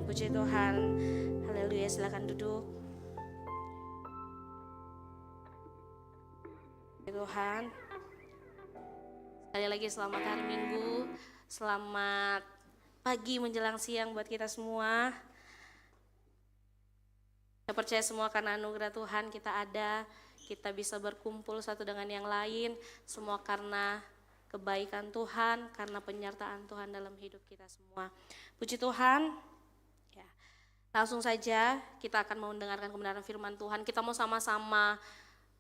Puji Tuhan. Haleluya, silakan duduk. Puji Tuhan. Sekali lagi selamat hari Minggu. Selamat pagi menjelang siang buat kita semua. Saya percaya semua karena anugerah Tuhan kita ada. Kita bisa berkumpul satu dengan yang lain. Semua karena kebaikan Tuhan, karena penyertaan Tuhan dalam hidup kita semua. Puji Tuhan. Ya, langsung saja kita akan mau mendengarkan kebenaran firman Tuhan. Kita mau sama-sama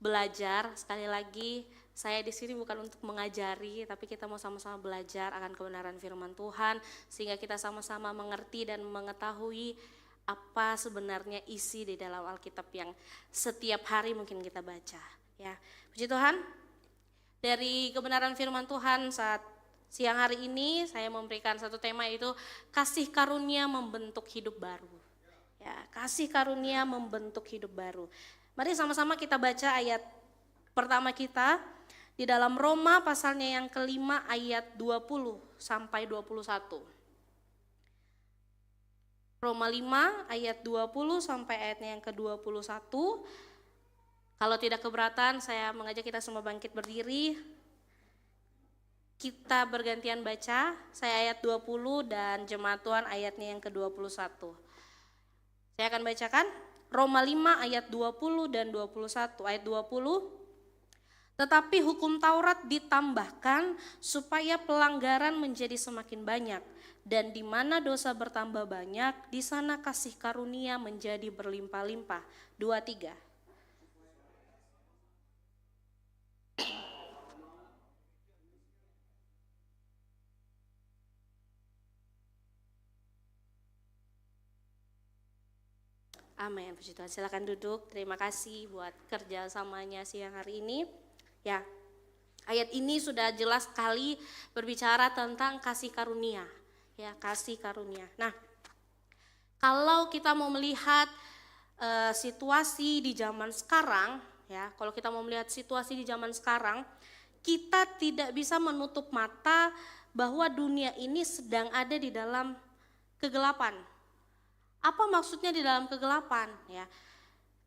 belajar. Sekali lagi, saya di sini bukan untuk mengajari, tapi kita mau sama-sama belajar akan kebenaran firman Tuhan, sehingga kita sama-sama mengerti dan mengetahui apa sebenarnya isi di dalam Alkitab yang setiap hari mungkin kita baca. Ya, puji Tuhan. Dari kebenaran firman Tuhan saat siang hari ini saya memberikan satu tema, yaitu kasih karunia membentuk hidup baru. Ya, kasih karunia membentuk hidup baru. Mari sama-sama kita baca ayat pertama kita di dalam Roma pasalnya yang kelima ayat 20 sampai 21. Roma 5 ayat 20 sampai ayatnya yang ke-21. Kalau tidak keberatan, saya mengajak kita semua bangkit berdiri. Kita bergantian baca, saya ayat 20 dan jemaat Tuhan ayatnya yang ke-21. Saya akan bacakan Roma 5 ayat 20 dan 21. Ayat 20. Tetapi hukum Taurat ditambahkan supaya pelanggaran menjadi semakin banyak. Dan di mana dosa bertambah banyak, di sana kasih karunia menjadi berlimpah-limpah. 23. Amin, puji Tuhan. Silakan duduk. Terima kasih buat kerjasamanya siang hari ini. Ya, ayat ini sudah jelas sekali berbicara tentang kasih karunia. Ya, kasih karunia. Nah, kalau kita mau melihat situasi di zaman sekarang, ya, kalau kita mau melihat situasi di zaman sekarang, kita tidak bisa menutup mata bahwa dunia ini sedang ada di dalam kegelapan. Apa maksudnya di dalam kegelapan? Ya,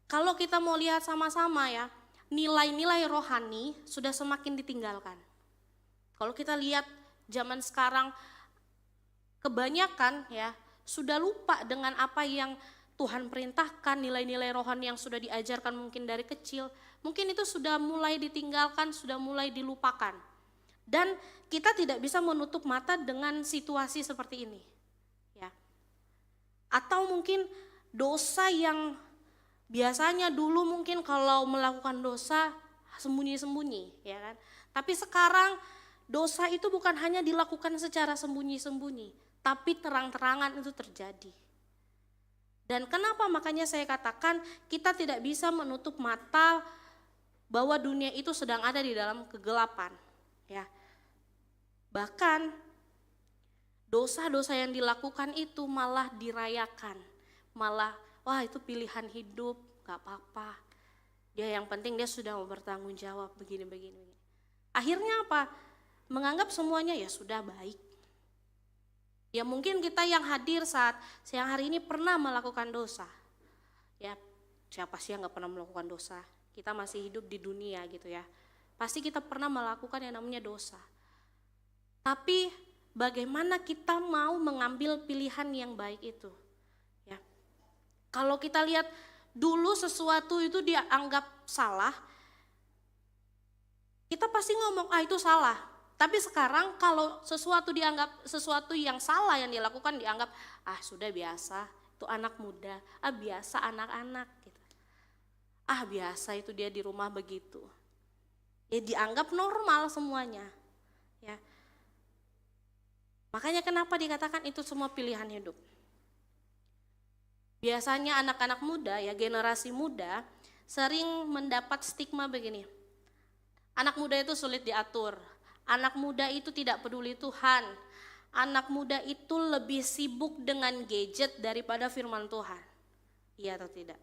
kalau kita mau lihat sama-sama ya, nilai-nilai rohani sudah semakin ditinggalkan. Kalau kita lihat zaman sekarang, kebanyakan ya sudah lupa dengan apa yang Tuhan perintahkan, nilai-nilai rohani yang sudah diajarkan mungkin dari kecil, mungkin itu sudah mulai ditinggalkan, sudah mulai dilupakan. Dan kita tidak bisa menutup mata dengan situasi seperti ini. Ya. Atau mungkin dosa yang biasanya dulu mungkin kalau melakukan dosa sembunyi-sembunyi, ya kan? Tapi sekarang dosa itu bukan hanya dilakukan secara sembunyi-sembunyi, tapi terang-terangan itu terjadi. Dan kenapa makanya saya katakan kita tidak bisa menutup mata bahwa dunia itu sedang ada di dalam kegelapan, ya. Bahkan dosa-dosa yang dilakukan itu malah dirayakan, malah wah itu pilihan hidup, gak apa-apa. Dia yang penting dia sudah mau bertanggung jawab begini-begini. Akhirnya apa? Menganggap semuanya ya sudah baik. Ya mungkin kita yang hadir saat siang hari ini pernah melakukan dosa. Ya siapa sih yang gak pernah melakukan dosa? Kita masih hidup di dunia gitu ya. Pasti kita pernah melakukan yang namanya dosa. Tapi bagaimana kita mau mengambil pilihan yang baik itu? Ya. Kalau kita lihat dulu sesuatu itu dianggap salah, kita pasti ngomong itu salah. Tapi sekarang kalau sesuatu dianggap sesuatu yang salah yang dilakukan dianggap sudah biasa, itu anak muda, biasa anak-anak gitu. Biasa itu dia di rumah begitu. Ya dianggap normal semuanya. Ya. Makanya kenapa dikatakan itu semua pilihan hidup. Biasanya anak-anak muda ya generasi muda sering mendapat stigma begini. Anak muda itu sulit diatur. Anak muda itu tidak peduli Tuhan. Anak muda itu lebih sibuk dengan gadget daripada firman Tuhan. Iya atau tidak?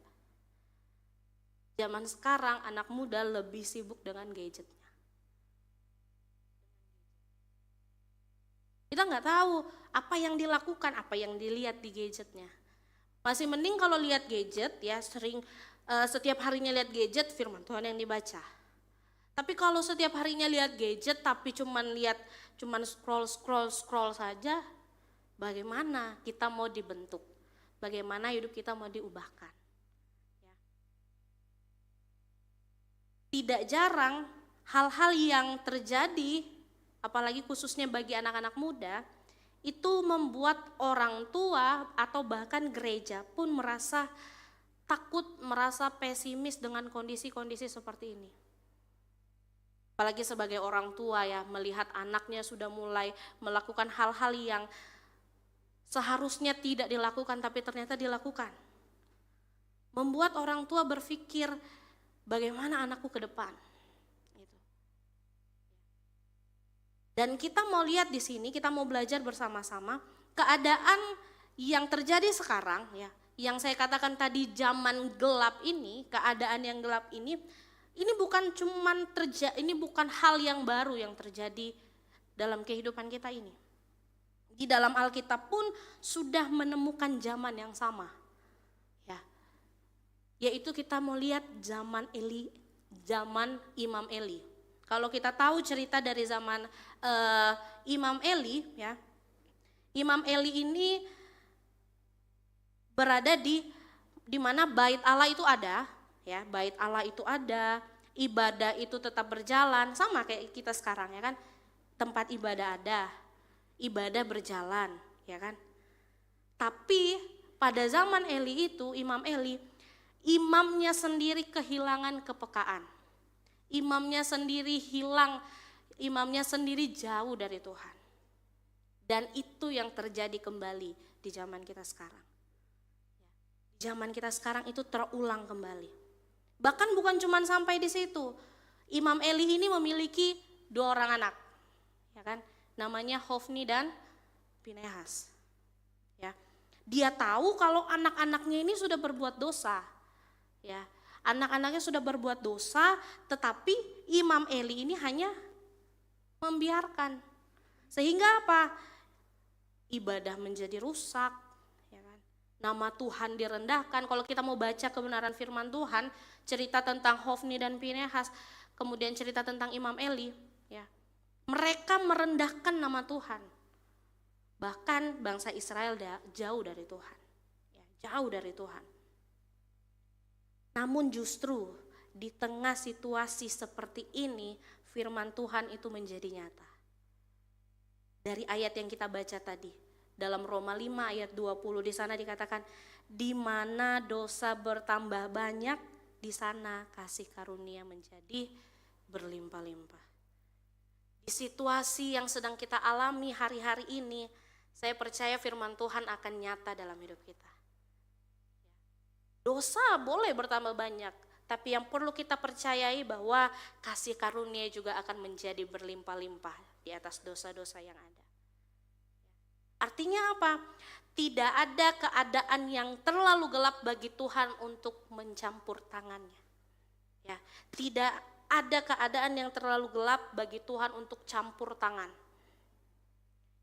Zaman sekarang anak muda lebih sibuk dengan gadgetnya. Kita nggak tahu apa yang dilakukan, apa yang dilihat di gadgetnya. Masih mending kalau lihat gadget ya, sering setiap harinya lihat gadget, firman Tuhan yang dibaca. Tapi kalau setiap harinya lihat gadget tapi cuman scroll saja, bagaimana kita mau dibentuk? Bagaimana hidup kita mau diubahkan? Ya. Tidak jarang hal-hal yang terjadi, apalagi khususnya bagi anak-anak muda, itu membuat orang tua atau bahkan gereja pun merasa takut, merasa pesimis dengan kondisi-kondisi seperti ini. Apalagi sebagai orang tua ya, melihat anaknya sudah mulai melakukan hal-hal yang seharusnya tidak dilakukan tapi ternyata dilakukan. Membuat orang tua berpikir, bagaimana anakku ke depan? Dan kita mau lihat di sini, kita mau belajar bersama-sama keadaan yang terjadi sekarang ya, yang saya katakan tadi zaman gelap ini, keadaan yang gelap ini bukan hal yang baru yang terjadi dalam kehidupan kita ini. Di dalam Alkitab pun sudah menemukan zaman yang sama. Ya. Yaitu kita mau lihat zaman Imam Eli. Kalau kita tahu cerita dari zaman Imam Eli ya. Imam Eli ini berada di mana bait Allah itu ada, ya, bait Allah itu ada, ibadah itu tetap berjalan, sama kayak kita sekarang ya kan. Tempat ibadah ada, ibadah berjalan, ya kan. Tapi pada zaman Eli itu, Imam Eli, imamnya sendiri kehilangan kepekaan. Imamnya sendiri hilang, imamnya sendiri jauh dari Tuhan. Dan itu yang terjadi kembali di zaman kita sekarang. Zaman kita sekarang itu terulang kembali. Bahkan bukan cuma sampai di situ. Imam Eli ini memiliki 2 orang anak, ya kan? Namanya Hofni dan Pinehas. Ya, dia tahu kalau anak-anaknya ini sudah berbuat dosa, ya. Anak-anaknya sudah berbuat dosa, tetapi Imam Eli ini hanya membiarkan. Sehingga apa? Ibadah menjadi rusak, ya kan? Nama Tuhan direndahkan. Kalau kita mau baca kebenaran firman Tuhan, cerita tentang Hofni dan Pinehas, kemudian cerita tentang Imam Eli, ya. Mereka merendahkan nama Tuhan. Bahkan bangsa Israel jauh dari Tuhan. Ya, jauh dari Tuhan. Namun justru di tengah situasi seperti ini, firman Tuhan itu menjadi nyata. Dari ayat yang kita baca tadi, dalam Roma 5 ayat 20, di sana dikatakan, di mana dosa bertambah banyak, di sana kasih karunia menjadi berlimpah-limpah. Di situasi yang sedang kita alami hari-hari ini, saya percaya firman Tuhan akan nyata dalam hidup kita. Dosa boleh bertambah banyak, tapi yang perlu kita percayai bahwa kasih karunia juga akan menjadi berlimpah-limpah di atas dosa-dosa yang ada. Artinya apa? Tidak ada keadaan yang terlalu gelap bagi Tuhan untuk mencampur tangannya. Ya, tidak ada keadaan yang terlalu gelap bagi Tuhan untuk campur tangan.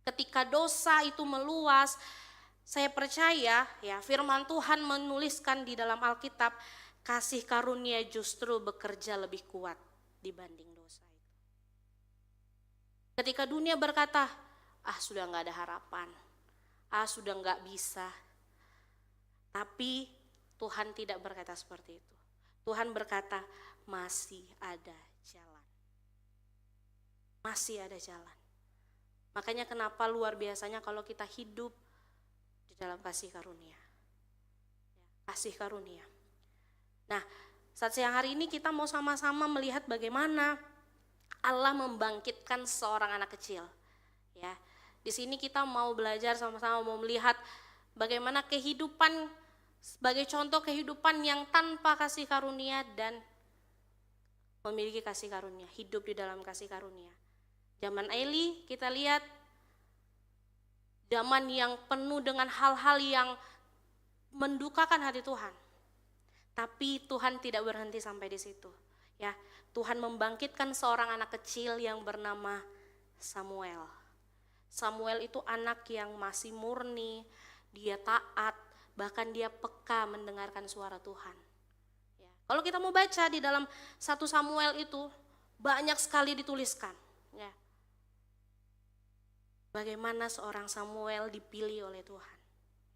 Ketika dosa itu meluas, saya percaya ya firman Tuhan menuliskan di dalam Alkitab, kasih karunia justru bekerja lebih kuat dibanding dosa itu. Ketika dunia berkata, sudah gak ada harapan, sudah gak bisa. Tapi Tuhan tidak berkata seperti itu. Tuhan berkata, masih ada jalan. Masih ada jalan. Makanya kenapa luar biasanya kalau kita hidup dalam kasih karunia. Kasih karunia. Nah, saat siang hari ini kita mau sama-sama melihat bagaimana Allah membangkitkan seorang anak kecil. Ya. Di sini kita mau belajar sama-sama, mau melihat bagaimana kehidupan sebagai contoh kehidupan yang tanpa kasih karunia dan memiliki kasih karunia, hidup di dalam kasih karunia. Zaman Eli kita lihat zaman yang penuh dengan hal-hal yang mendukakan hati Tuhan. Tapi Tuhan tidak berhenti sampai di situ. Ya, Tuhan membangkitkan seorang anak kecil yang bernama Samuel. Samuel itu anak yang masih murni, dia taat, bahkan dia peka mendengarkan suara Tuhan. Ya. Kalau kita mau baca di dalam 1 Samuel itu banyak sekali dituliskan. Ya. Bagaimana seorang Samuel dipilih oleh Tuhan.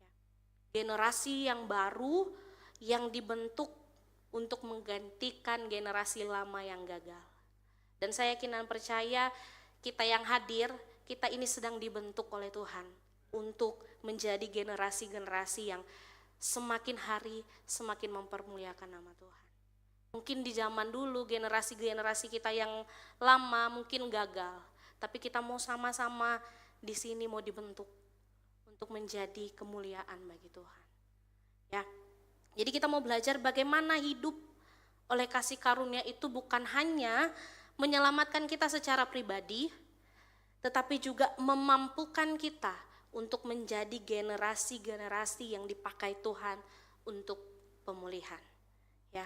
Ya. Generasi yang baru yang dibentuk untuk menggantikan generasi lama yang gagal. Dan saya yakin dan percaya kita yang hadir, kita ini sedang dibentuk oleh Tuhan untuk menjadi generasi-generasi yang semakin hari semakin mempermuliakan nama Tuhan. Mungkin di zaman dulu generasi-generasi kita yang lama mungkin gagal, tapi kita mau sama-sama di sini mau dibentuk untuk menjadi kemuliaan bagi Tuhan. Ya. Jadi kita mau belajar bagaimana hidup oleh kasih karunia itu bukan hanya menyelamatkan kita secara pribadi, tetapi juga memampukan kita untuk menjadi generasi-generasi yang dipakai Tuhan untuk pemulihan. Ya,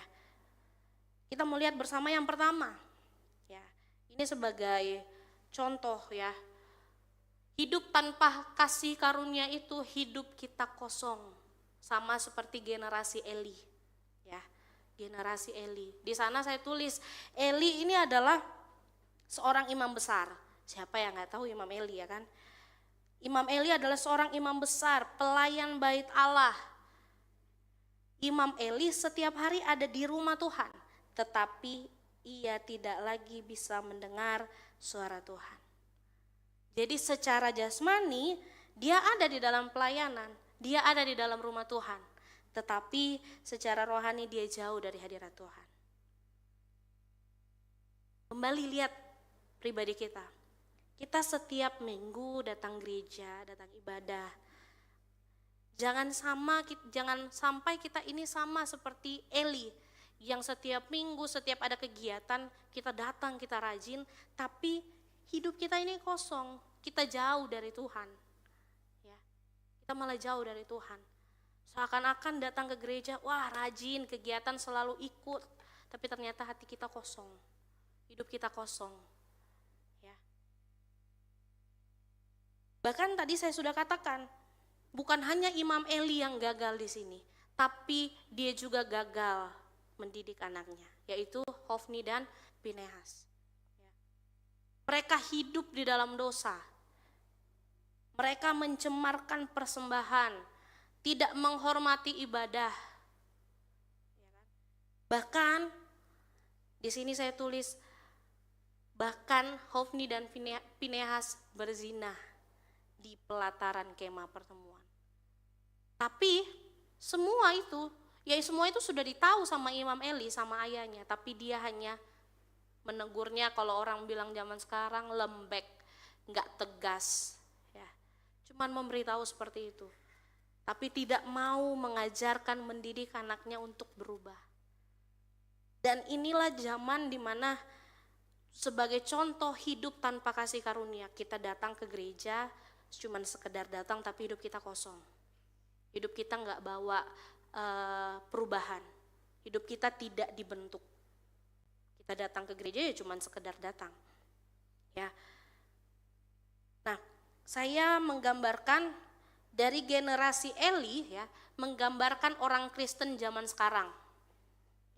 kita mau lihat bersama yang pertama. Ya, ini sebagai contoh ya. Hidup tanpa kasih karunia itu hidup kita kosong, sama seperti generasi Eli. Ya, generasi Eli. Di sana saya tulis Eli ini adalah seorang imam besar. Siapa yang nggak tahu Imam Eli ya kan? Imam Eli adalah seorang imam besar, pelayan bait Allah. Imam Eli setiap hari ada di rumah Tuhan, tetapi ia tidak lagi bisa mendengar suara Tuhan. Jadi secara jasmani dia ada di dalam pelayanan, dia ada di dalam rumah Tuhan, tetapi secara rohani dia jauh dari hadirat Tuhan. Kembali lihat pribadi kita. Kita setiap minggu datang gereja, datang ibadah. Jangan sampai kita ini sama seperti Eli yang setiap minggu, setiap ada kegiatan kita datang, kita rajin, tapi hidup kita ini kosong, kita jauh dari Tuhan. Ya, kita malah jauh dari Tuhan. Seakan-akan datang ke gereja, wah rajin, kegiatan selalu ikut, tapi ternyata hati kita kosong, hidup kita kosong. Ya. Bahkan tadi saya sudah katakan, bukan hanya Imam Eli yang gagal di sini, tapi dia juga gagal mendidik anaknya, yaitu Hofni dan Pinehas. Mereka hidup di dalam dosa. Mereka mencemarkan persembahan, tidak menghormati ibadah. Bahkan di sini saya tulis, bahkan Hofni dan Pinehas berzina di pelataran kemah pertemuan. Tapi semua itu sudah ditahu sama Imam Eli, sama ayahnya, tapi dia hanya menegurnya, kalau orang bilang zaman sekarang lembek, nggak tegas, ya. Cuman memberitahu seperti itu, tapi tidak mau mengajarkan, mendidik anaknya untuk berubah. Dan inilah zaman dimana sebagai contoh hidup tanpa kasih karunia, kita datang ke gereja, cuman sekedar datang tapi hidup kita kosong. Hidup kita nggak bawa perubahan, hidup kita tidak dibentuk. Kita datang ke gereja ya cuman sekedar datang. Ya. Nah, saya menggambarkan dari generasi Eli ya, menggambarkan orang Kristen zaman sekarang.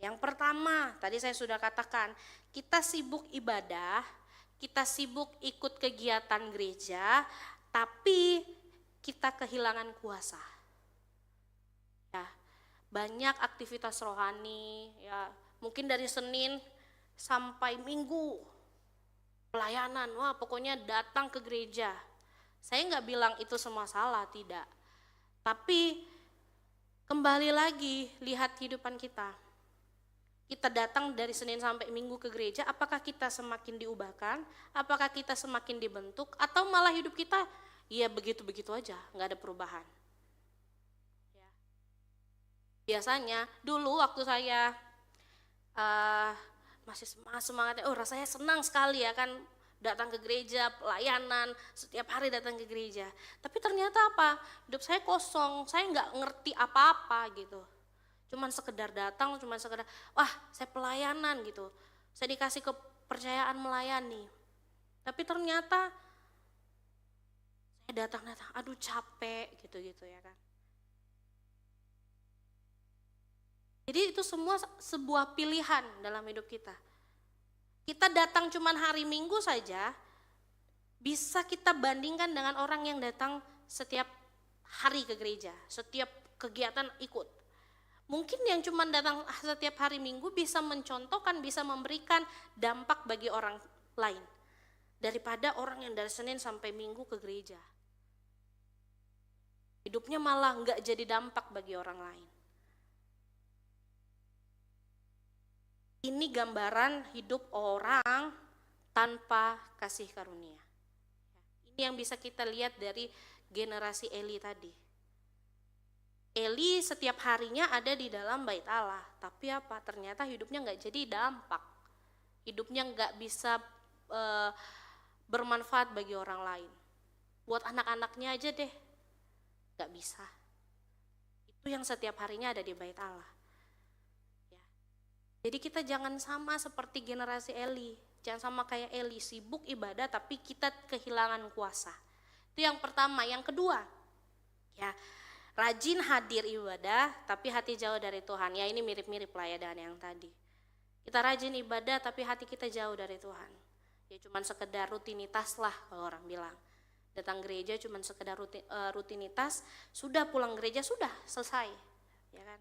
Yang pertama, tadi saya sudah katakan, kita sibuk ibadah, kita sibuk ikut kegiatan gereja, tapi kita kehilangan kuasa. Ya, banyak aktivitas rohani, ya, mungkin dari Senin sampai Minggu pelayanan, wah pokoknya datang ke gereja. Saya nggak bilang itu semua salah, tidak. Tapi kembali lagi lihat kehidupan kita. Kita datang dari Senin sampai Minggu ke gereja, apakah kita semakin diubahkan? Apakah kita semakin dibentuk? Atau malah hidup kita ya begitu-begitu aja, nggak ada perubahan. Ya. Biasanya dulu waktu saya masih semangat, rasanya senang sekali ya kan, datang ke gereja, pelayanan, setiap hari datang ke gereja. Tapi ternyata apa? Hidup saya kosong, saya nggak ngerti apa-apa gitu. Cuman sekedar datang, cuman sekedar, wah saya pelayanan gitu. Saya dikasih kepercayaan melayani. Tapi ternyata saya datang, aduh capek gitu-gitu ya kan. Jadi itu semua sebuah pilihan dalam hidup kita. Kita datang cuman hari Minggu saja, bisa kita bandingkan dengan orang yang datang setiap hari ke gereja, setiap kegiatan ikut. Mungkin yang cuma datang setiap hari Minggu bisa mencontohkan, bisa memberikan dampak bagi orang lain daripada orang yang dari Senin sampai Minggu ke gereja. Hidupnya malah nggak jadi dampak bagi orang lain. Ini gambaran hidup orang tanpa kasih karunia. Ini yang bisa kita lihat dari generasi Eli tadi. Eli setiap harinya ada di dalam bait Allah, tapi apa? Ternyata hidupnya nggak jadi dampak. Hidupnya nggak bisa bermanfaat bagi orang lain. Buat anak-anaknya aja deh, nggak bisa. Itu yang setiap harinya ada di bait Allah. Ya. Jadi kita jangan sama seperti generasi Eli. Jangan sama kayak Eli, sibuk ibadah tapi kita kehilangan kuasa. Itu yang pertama. Yang kedua, ya, rajin hadir ibadah tapi hati jauh dari Tuhan. Ya ini mirip-mirip lah ya dengan yang tadi. Kita rajin ibadah tapi hati kita jauh dari Tuhan. Ya cuman sekedar rutinitas lah kalau orang bilang. Datang gereja cuman sekedar rutinitas, sudah pulang gereja sudah selesai. Ya kan?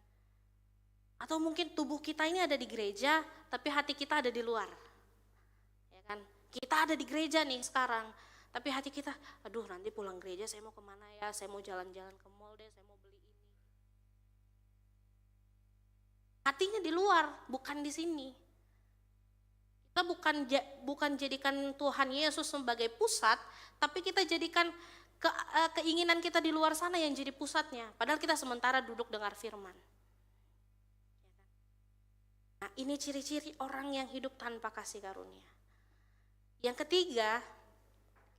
Atau mungkin tubuh kita ini ada di gereja tapi hati kita ada di luar. Ya kan? Kita ada di gereja nih sekarang, tapi hati kita, aduh nanti pulang gereja saya mau kemana ya, saya mau jalan-jalan ke mall deh, saya mau beli ini. Hatinya di luar, bukan di sini. Kita bukan jadikan Tuhan Yesus sebagai pusat, tapi kita jadikan keinginan kita di luar sana yang jadi pusatnya. Padahal kita sementara duduk dengar firman. Nah ini ciri-ciri orang yang hidup tanpa kasih karunia. Yang ketiga,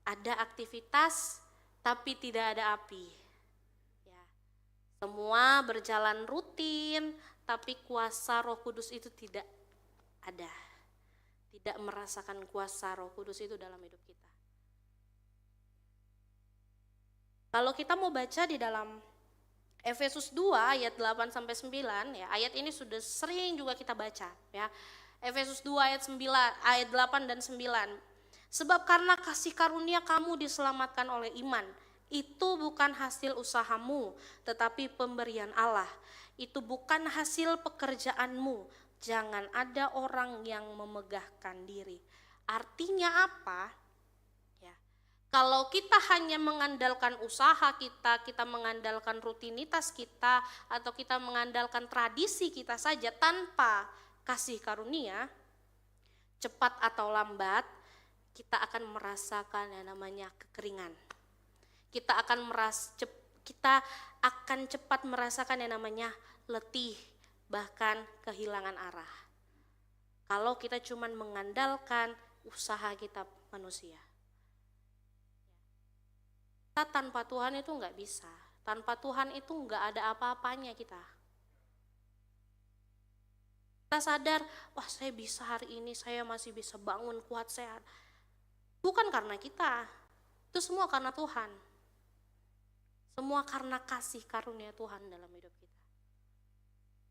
ada aktivitas tapi tidak ada api. Ya. Semua berjalan rutin, tapi kuasa Roh Kudus itu tidak ada. Tidak merasakan kuasa Roh Kudus itu dalam hidup kita. Kalau kita mau baca di dalam Efesus 2 ayat 8 sampai 9 ya, ayat ini sudah sering juga kita baca ya. Efesus 2 ayat 9, ayat 8 dan 9. Sebab karena kasih karunia kamu diselamatkan oleh iman. Itu bukan hasil usahamu, tetapi pemberian Allah. Itu bukan hasil pekerjaanmu. Jangan ada orang yang memegahkan diri. Artinya apa? Ya. Kalau kita hanya mengandalkan usaha kita mengandalkan rutinitas kita, atau kita mengandalkan tradisi kita saja tanpa kasih karunia, cepat atau lambat kita akan merasakan yang namanya kekeringan. Kita akan cepat merasakan yang namanya letih, bahkan kehilangan arah. Kalau kita cuma mengandalkan usaha kita manusia. Kita tanpa Tuhan itu nggak bisa. Tanpa Tuhan itu nggak ada apa-apanya kita. Kita sadar, wah saya bisa hari ini, saya masih bisa bangun kuat sehat. Bukan karena kita, itu semua karena Tuhan. Semua karena kasih karunia Tuhan dalam hidup kita.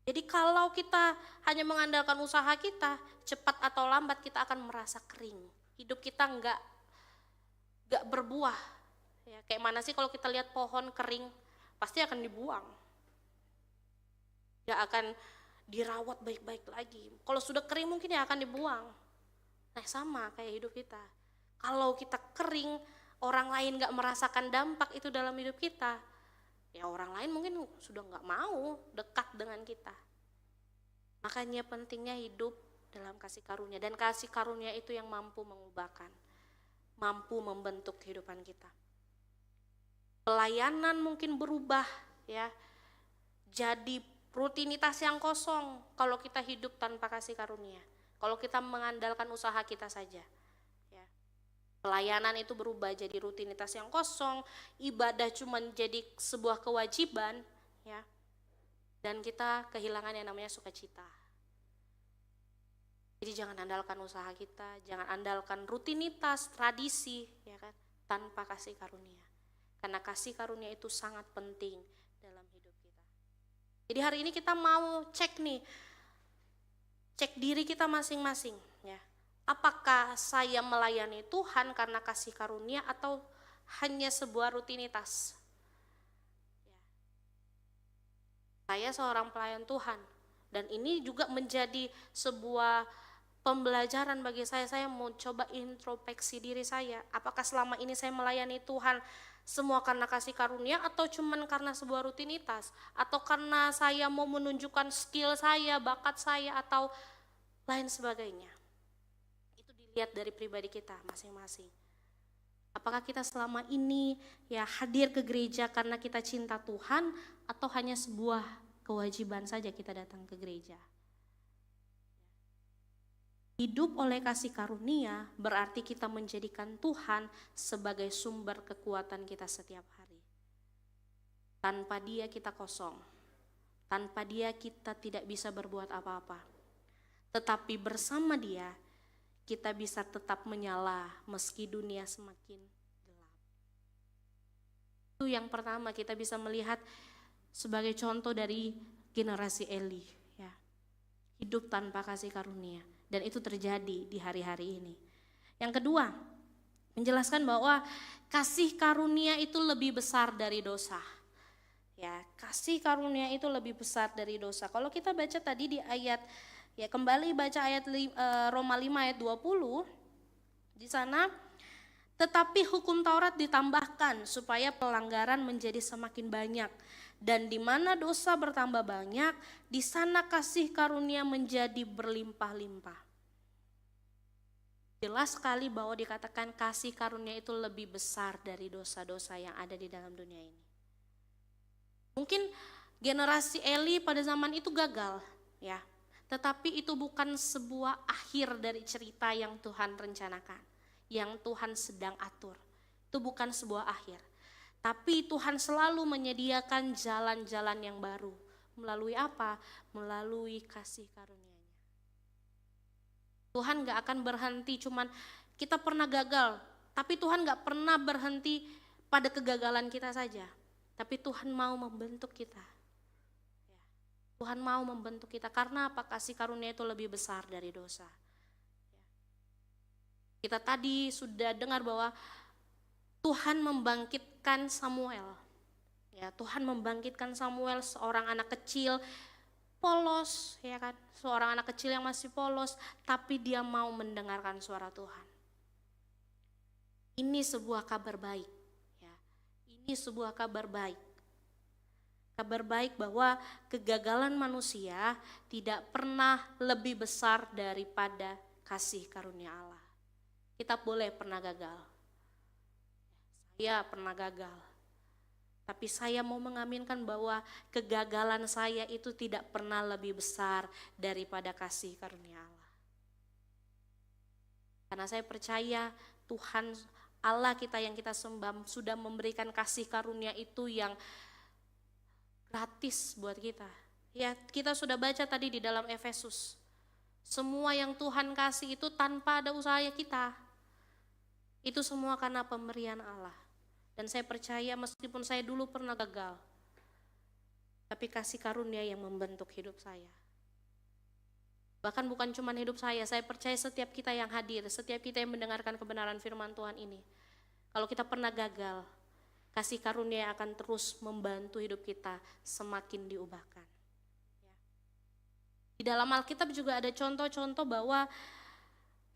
Jadi kalau kita hanya mengandalkan usaha kita, cepat atau lambat kita akan merasa kering. Hidup kita nggak berbuah. Ya, kayak mana sih kalau kita lihat pohon kering, pasti akan dibuang. Nggak akan dirawat baik-baik lagi. Kalau sudah kering mungkin ya akan dibuang. Nah sama kayak hidup kita. Kalau kita kering, orang lain nggak merasakan dampak itu dalam hidup kita, ya orang lain mungkin sudah nggak mau dekat dengan kita. Makanya pentingnya hidup dalam kasih karunia, dan kasih karunia itu yang mampu mengubahkan, mampu membentuk kehidupan kita. Pelayanan mungkin berubah ya, jadi rutinitas yang kosong kalau kita hidup tanpa kasih karunia. Kalau kita mengandalkan usaha kita saja. Pelayanan itu berubah jadi rutinitas yang kosong, ibadah cuma jadi sebuah kewajiban, ya. Dan kita kehilangan yang namanya sukacita. Jadi jangan andalkan usaha kita, jangan andalkan rutinitas, tradisi, ya kan, tanpa kasih karunia. Karena kasih karunia itu sangat penting dalam hidup kita. Jadi hari ini kita mau cek nih, cek diri kita masing-masing ya. Apakah saya melayani Tuhan karena kasih karunia atau hanya sebuah rutinitas? Saya seorang pelayan Tuhan dan ini juga menjadi sebuah pembelajaran bagi saya. Saya mau coba introspeksi diri saya. Apakah selama ini saya melayani Tuhan semua karena kasih karunia atau cuman karena sebuah rutinitas? Atau karena saya mau menunjukkan skill saya, bakat saya atau lain sebagainya? Itu dilihat dari pribadi kita masing-masing. Apakah kita selama ini ya hadir ke gereja karena kita cinta Tuhan atau hanya sebuah kewajiban saja kita datang ke gereja? Hidup oleh kasih karunia berarti kita menjadikan Tuhan sebagai sumber kekuatan kita setiap hari. Tanpa Dia kita kosong. Tanpa Dia kita tidak bisa berbuat apa-apa. Tetapi bersama Dia kita bisa tetap menyala meski dunia semakin gelap. Itu yang pertama kita bisa melihat sebagai contoh dari generasi Eli. Ya. Hidup tanpa kasih karunia. Dan itu terjadi di hari-hari ini. Yang kedua, menjelaskan bahwa kasih karunia itu lebih besar dari dosa. Ya, kasih karunia itu lebih besar dari dosa. Kalau kita baca tadi di ayat, ya kembali baca ayat Roma 5 ayat 20, di sana, tetapi hukum Taurat ditambahkan supaya pelanggaran menjadi semakin banyak. Dan di mana dosa bertambah banyak, di sana kasih karunia menjadi berlimpah-limpah. Jelas sekali bahwa dikatakan kasih karunia itu lebih besar dari dosa-dosa yang ada di dalam dunia ini. Mungkin generasi Eli pada zaman itu gagal, ya. Tetapi itu bukan sebuah akhir dari cerita yang Tuhan rencanakan, yang Tuhan sedang atur. Itu bukan sebuah akhir. Tapi Tuhan selalu menyediakan jalan-jalan yang baru. Melalui apa? Melalui kasih karunia-Nya. Tuhan gak akan berhenti cuman kita pernah gagal. Tapi Tuhan gak pernah berhenti pada kegagalan kita saja. Tapi Tuhan mau membentuk kita. Tuhan mau membentuk kita. Karena apa? Kasih karunia itu lebih besar dari dosa. Kita tadi sudah dengar bahwa Tuhan membangkitkan Samuel. Ya, Tuhan membangkitkan Samuel, seorang anak kecil polos, ya kan? Seorang anak kecil yang masih polos, tapi dia mau mendengarkan suara Tuhan. Ini sebuah kabar baik, ya. Ini sebuah kabar baik. Kabar baik bahwa kegagalan manusia tidak pernah lebih besar daripada kasih karunia Allah. Kita boleh pernah gagal. Saya pernah gagal, tapi saya mau mengaminkan bahwa kegagalan saya itu tidak pernah lebih besar daripada kasih karunia Allah. Karena saya percaya Tuhan Allah kita yang kita sembah sudah memberikan kasih karunia itu yang gratis buat kita. Ya, kita sudah baca tadi di dalam Efesus. Semua yang Tuhan kasih itu tanpa ada usaha kita. Itu semua karena pemberian Allah. Dan saya percaya meskipun saya dulu pernah gagal, tapi kasih karunia yang membentuk hidup saya. Bahkan bukan cuma hidup saya percaya setiap kita yang hadir, setiap kita yang mendengarkan kebenaran firman Tuhan ini. Kalau kita pernah gagal, kasih karunia akan terus membantu hidup kita semakin diubahkan. Di dalam Alkitab juga ada contoh-contoh bahwa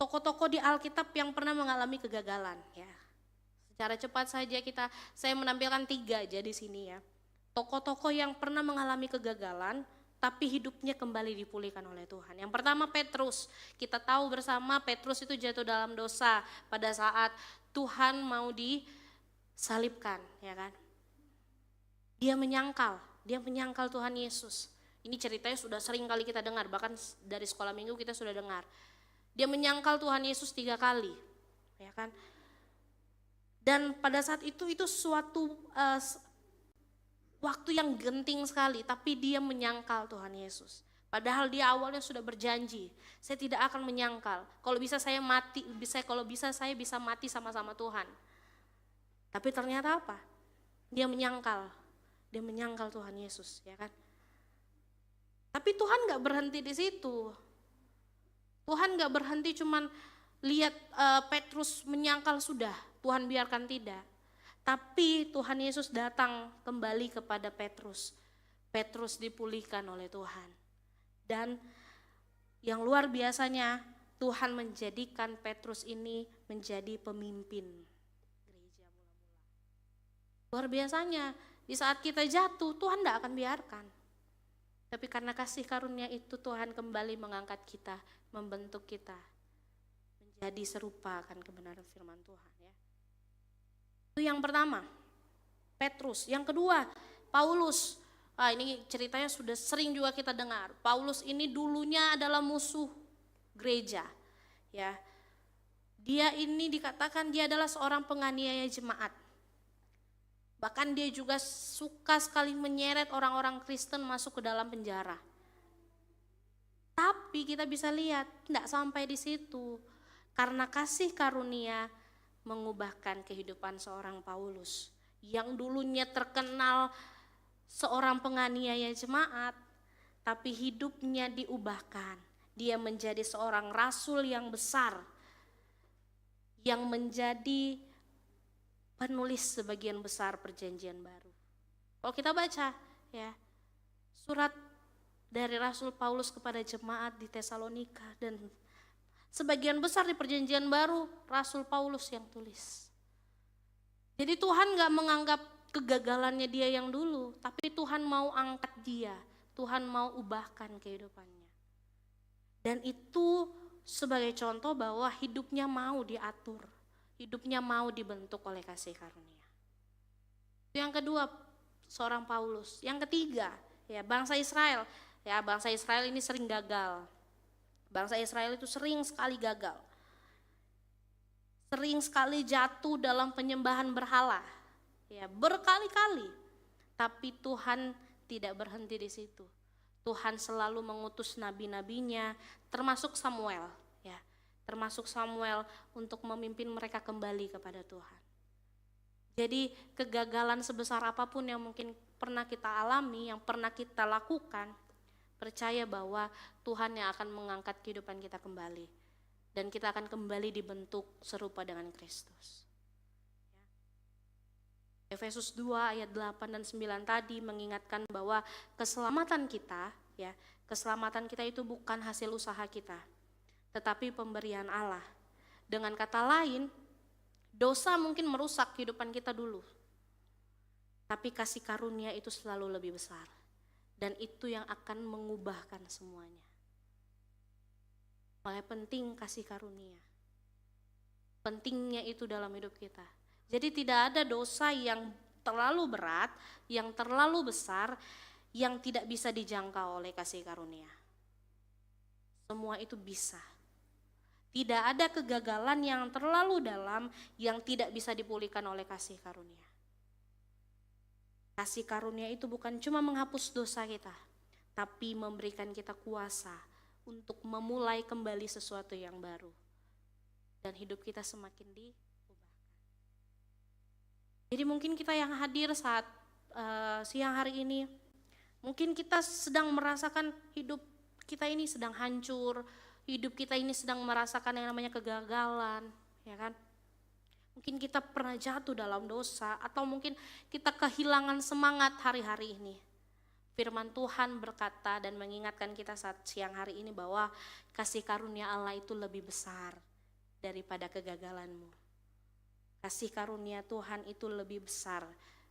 tokoh-tokoh di Alkitab yang pernah mengalami kegagalan, ya. Secara cepat saja saya menampilkan 3 aja di sini ya. Tokoh-tokoh yang pernah mengalami kegagalan tapi hidupnya kembali dipulihkan oleh Tuhan. Yang pertama Petrus. Kita tahu bersama Petrus itu jatuh dalam dosa pada saat Tuhan mau disalibkan, ya kan? Dia menyangkal Tuhan Yesus. Ini ceritanya sudah sering kali kita dengar, bahkan dari sekolah minggu kita sudah dengar. Dia menyangkal Tuhan Yesus 3 kali, ya kan? Dan pada saat itu suatu waktu yang genting sekali, tapi dia menyangkal Tuhan Yesus. Padahal dia awalnya sudah berjanji, saya tidak akan menyangkal. Kalau bisa saya mati, kalau bisa saya bisa mati sama-sama Tuhan. Tapi ternyata apa? Dia menyangkal Tuhan Yesus, ya kan? Tapi Tuhan gak berhenti di situ. Tuhan gak berhenti cuman lihat Petrus menyangkal sudah, Tuhan biarkan tidak. Tapi Tuhan Yesus datang kembali kepada Petrus. Petrus dipulihkan oleh Tuhan. Dan yang luar biasanya, Tuhan menjadikan Petrus ini menjadi pemimpin gereja mula-mula. Luar biasanya, di saat kita jatuh, Tuhan tidak akan biarkan. Tapi karena kasih karunia itu, Tuhan kembali mengangkat kita, membentuk kita menjadi serupa akan kebenaran firman Tuhan. Ya. Itu yang pertama, Petrus. Yang kedua, Paulus. Ini ceritanya sudah sering juga kita dengar. Paulus ini dulunya adalah musuh gereja. Ya, dia ini dikatakan dia adalah seorang penganiaya jemaat. Bahkan dia juga suka sekali menyeret orang-orang Kristen masuk ke dalam penjara. Tapi kita bisa lihat, tidak sampai di situ. Karena kasih karunia mengubahkan kehidupan seorang Paulus. Yang dulunya terkenal seorang penganiaya jemaat, tapi hidupnya diubahkan. Dia menjadi seorang rasul yang besar, yang menjadi penulis sebagian besar perjanjian baru. Kalau kita baca ya surat dari Rasul Paulus kepada jemaat di Tesalonika, dan sebagian besar di perjanjian baru Rasul Paulus yang tulis. Jadi Tuhan gak menganggap kegagalannya dia yang dulu, tapi Tuhan mau angkat dia, Tuhan mau ubahkan kehidupannya. Dan itu sebagai contoh bahwa hidupnya mau diatur, hidupnya mau dibentuk oleh kasih karunia. Yang kedua, seorang Paulus. Yang ketiga, ya bangsa Israel. Ya, bangsa Israel ini sering gagal. Bangsa Israel itu sering sekali gagal. Sering sekali jatuh dalam penyembahan berhala. Ya, berkali-kali. Tapi Tuhan tidak berhenti di situ. Tuhan selalu mengutus nabi-nabinya, termasuk Samuel, ya. Termasuk Samuel untuk memimpin mereka kembali kepada Tuhan. Jadi kegagalan sebesar apapun yang mungkin pernah kita alami, yang pernah kita lakukan, percaya bahwa Tuhan yang akan mengangkat kehidupan kita kembali. Dan kita akan kembali dibentuk serupa dengan Kristus. Efesus 2 ayat 8 dan 9 tadi mengingatkan bahwa keselamatan kita, ya, keselamatan kita itu bukan hasil usaha kita, tetapi pemberian Allah. Dengan kata lain, dosa mungkin merusak kehidupan kita dulu, tapi kasih karunia itu selalu lebih besar, dan itu yang akan mengubahkan semuanya. Makanya penting kasih karunia, pentingnya itu dalam hidup kita. Jadi tidak ada dosa yang terlalu berat, yang terlalu besar, yang tidak bisa dijangkau oleh kasih karunia. Semua itu bisa. Tidak ada kegagalan yang terlalu dalam yang tidak bisa dipulihkan oleh kasih karunia. Kasih karunia itu bukan cuma menghapus dosa kita, tapi memberikan kita kuasa untuk memulai kembali sesuatu yang baru. Dan hidup kita semakin diubahkan. Jadi mungkin kita yang hadir saat siang hari ini, mungkin kita sedang merasakan hidup kita ini sedang hancur, hidup kita ini sedang merasakan yang namanya kegagalan, ya kan? Mungkin kita pernah jatuh dalam dosa, atau mungkin kita kehilangan semangat hari-hari ini. Firman Tuhan berkata dan mengingatkan kita saat siang hari ini bahwa kasih karunia Allah itu lebih besar daripada kegagalanmu. Kasih karunia Tuhan itu lebih besar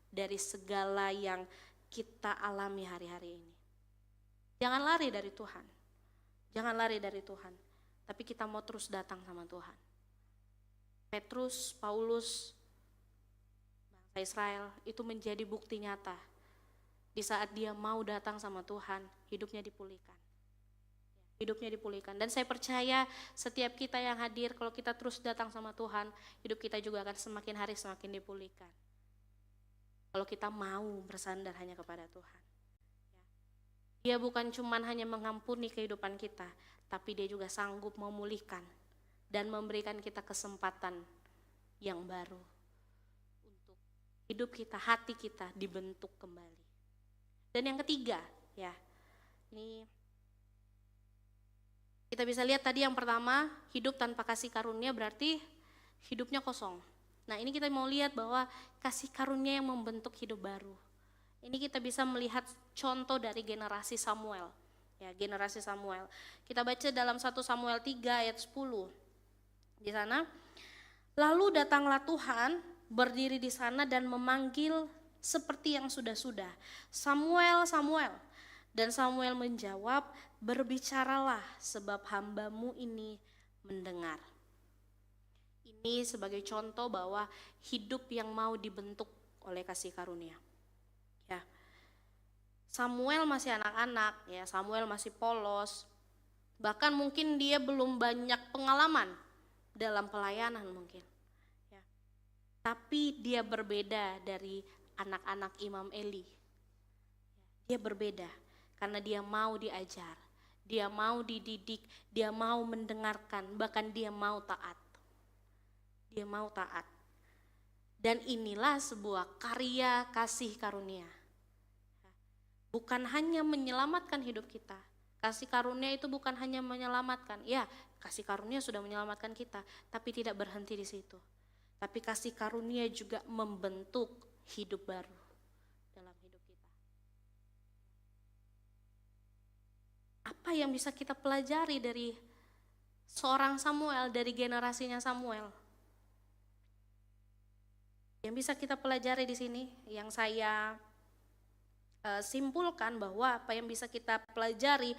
dari segala yang kita alami hari-hari ini. Jangan lari dari Tuhan. Jangan lari dari Tuhan. Tapi kita mau terus datang sama Tuhan. Petrus, Paulus, bangsa Israel itu menjadi bukti nyata. Di saat dia mau datang sama Tuhan, hidupnya dipulihkan. Hidupnya dipulihkan. Dan saya percaya setiap kita yang hadir, kalau kita terus datang sama Tuhan, hidup kita juga akan semakin hari semakin dipulihkan. Kalau kita mau bersandar hanya kepada Tuhan. Dia bukan cuma hanya mengampuni kehidupan kita, tapi dia juga sanggup memulihkan dan memberikan kita kesempatan yang baru untuk hidup kita, hati kita dibentuk kembali. Dan yang ketiga, ya, Ini kita bisa lihat tadi yang pertama, hidup tanpa kasih karunia berarti hidupnya kosong. Nah, ini kita mau lihat bahwa kasih karunia yang membentuk hidup baru. Ini kita bisa melihat contoh dari generasi Samuel. Ya, generasi Samuel. Kita baca dalam 1 Samuel 3 ayat 10. Di sana, lalu datanglah Tuhan berdiri di sana dan memanggil seperti yang sudah-sudah, Samuel, Samuel. Dan Samuel menjawab, berbicaralah sebab hambamu ini mendengar. Ini sebagai contoh bahwa hidup yang mau dibentuk oleh kasih karunia. Ya. Samuel masih anak-anak, ya, Samuel masih polos. Bahkan mungkin dia belum banyak pengalaman dalam pelayanan mungkin. Ya. Tapi dia berbeda dari anak-anak Imam Eli. Dia berbeda karena dia mau diajar, dia mau dididik, dia mau mendengarkan, bahkan dia mau taat. Dia mau taat. Dan inilah sebuah karya kasih karunia. Bukan hanya menyelamatkan hidup kita. Kasih karunia itu bukan hanya menyelamatkan. Ya, kasih karunia sudah menyelamatkan kita, tapi tidak berhenti di situ. Tapi kasih karunia juga membentuk hidup baru dalam hidup kita. Apa yang bisa kita pelajari dari seorang Samuel, dari generasinya Samuel? Yang bisa kita pelajari di sini, yang saya simpulkan bahwa apa yang bisa kita pelajari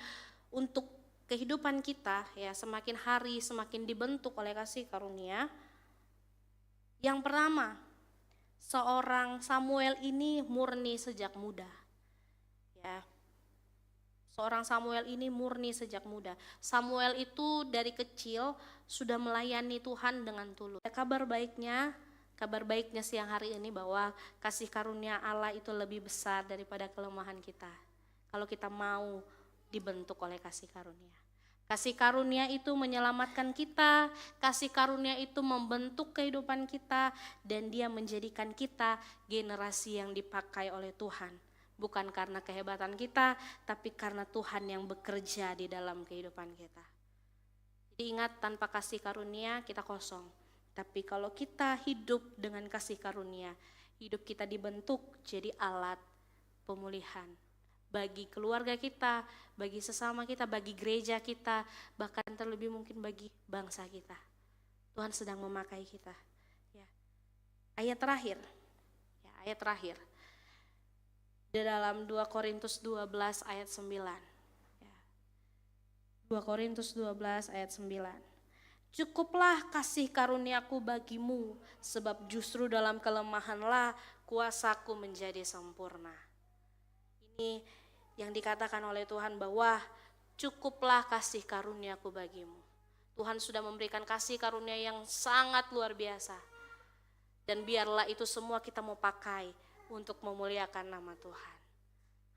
untuk kehidupan kita, ya, semakin hari semakin dibentuk oleh kasih karunia. Yang pertama, seorang Samuel ini murni sejak muda. Ya. Seorang Samuel ini murni sejak muda. Samuel itu dari kecil sudah melayani Tuhan dengan tulus. Kabar baiknya siang hari ini bahwa kasih karunia Allah itu lebih besar daripada kelemahan kita. Kalau kita mau dibentuk oleh kasih karunia. Kasih karunia itu menyelamatkan kita, kasih karunia itu membentuk kehidupan kita, dan dia menjadikan kita generasi yang dipakai oleh Tuhan. Bukan karena kehebatan kita, tapi karena Tuhan yang bekerja di dalam kehidupan kita. Jadi ingat, tanpa kasih karunia kita kosong. Tapi kalau kita hidup dengan kasih karunia, hidup kita dibentuk jadi alat pemulihan. Bagi keluarga kita, bagi sesama kita, bagi gereja kita, bahkan terlebih mungkin bagi bangsa kita. Tuhan sedang memakai kita. Ya. Ayat terakhir. Di dalam 2 Korintus 12 ayat 9. Ya. 2 Korintus 12 ayat 9. Cukuplah kasih karuniaku bagimu, sebab justru dalam kelemahanlah kuasaku menjadi sempurna. Ini yang dikatakan oleh Tuhan bahwa cukuplah kasih karuniaku bagimu. Tuhan sudah memberikan kasih karunia yang sangat luar biasa. Dan biarlah itu semua kita mau pakai untuk memuliakan nama Tuhan.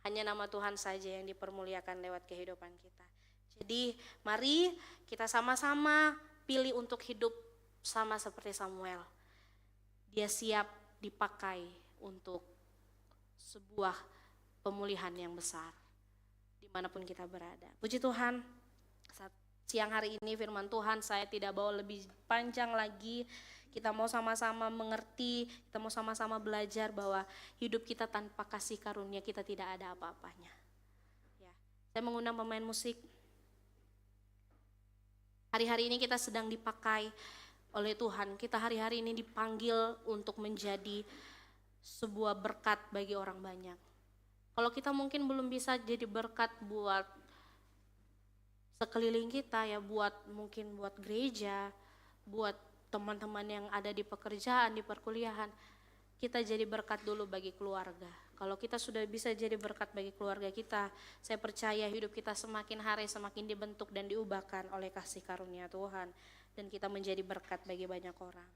Hanya nama Tuhan saja yang dipermuliakan lewat kehidupan kita. Jadi mari kita sama-sama pilih untuk hidup sama seperti Samuel. Dia siap dipakai untuk sebuah pemulihan yang besar dimanapun kita berada. Puji Tuhan, siang hari ini firman Tuhan saya tidak bawa lebih panjang lagi. Kita mau sama-sama mengerti, kita mau sama-sama belajar bahwa hidup kita tanpa kasih karunia kita tidak ada apa-apanya. Ya, saya mengundang pemain musik. Hari-hari ini kita sedang dipakai oleh Tuhan. Kita hari-hari ini dipanggil untuk menjadi sebuah berkat bagi orang banyak. Kalau kita mungkin belum bisa jadi berkat buat sekeliling kita, ya, mungkin buat gereja, buat teman-teman yang ada di pekerjaan, di perkuliahan, kita jadi berkat dulu bagi keluarga. Kalau kita sudah bisa jadi berkat bagi keluarga kita, saya percaya hidup kita semakin hari semakin dibentuk dan diubahkan oleh kasih karunia Tuhan. Dan kita menjadi berkat bagi banyak orang.